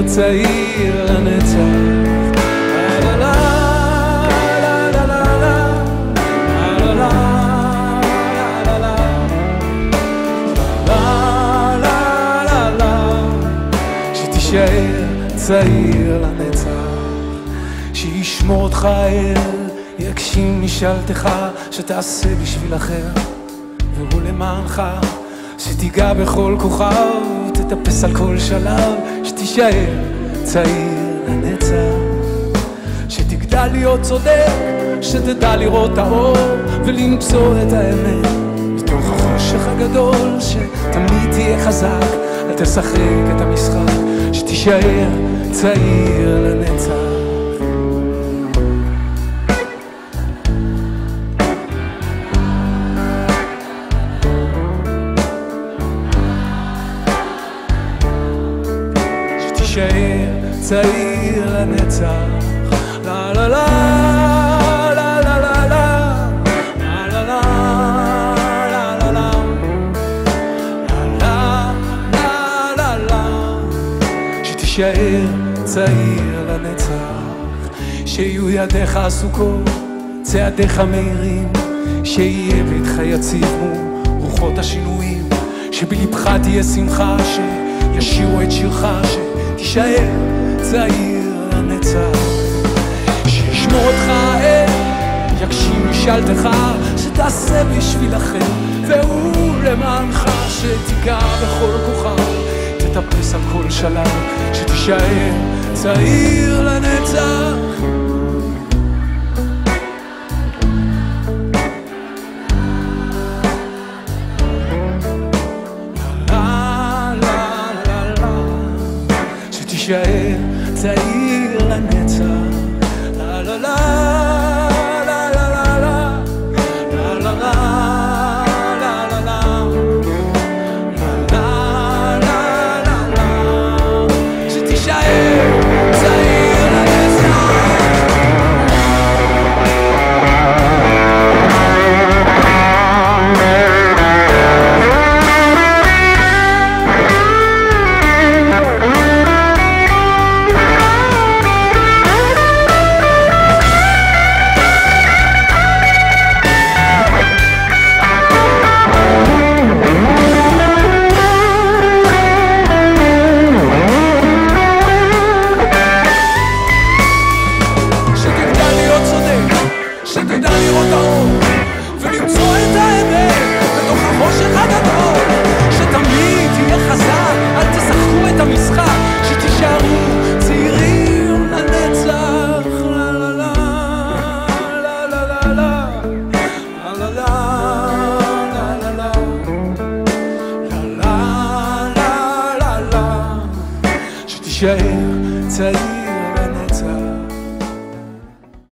צעיר לנצח. שתישאר צעיר לנצח, שישמור אותך אל, יגשים משאלתך, שתעשה בשביל אחר והוא למענך, שתיגע בכל כוכב, תטפס על כל שלב, שתישאר צעיר לנצח, שתגדל להיות צודק, שתדע לראות את האור ולמצוא את האמת מתוך החושך הגדול, שתמיד תהיה חזק, אל תשחק את המשחק, שתישאר צעיר לנצח. שתישאר צעיר לנצח. לה לה לה לה לה לה לה לה לה לה לה לה לה. שתישאר צעיר לנצח, שיהיו ידיך עסוקות, צעדיך מהירים, שיהיה ביתך יציב מול רוחות השינויים, שבלבך תהיה שמחה, שישירו את שירך, שתישאר צעיר לנצח, שישמור אותך אל, יגשים משאלתך, שתעשה בשביל אחר והוא למענך, שתיגע בכל כוכב, תטפס על כל שלב, שתישאר צעיר לנצח. שתישאר צעיר לנצח. לה לה לה לה לה לה לה לה לה שתישאר צעיר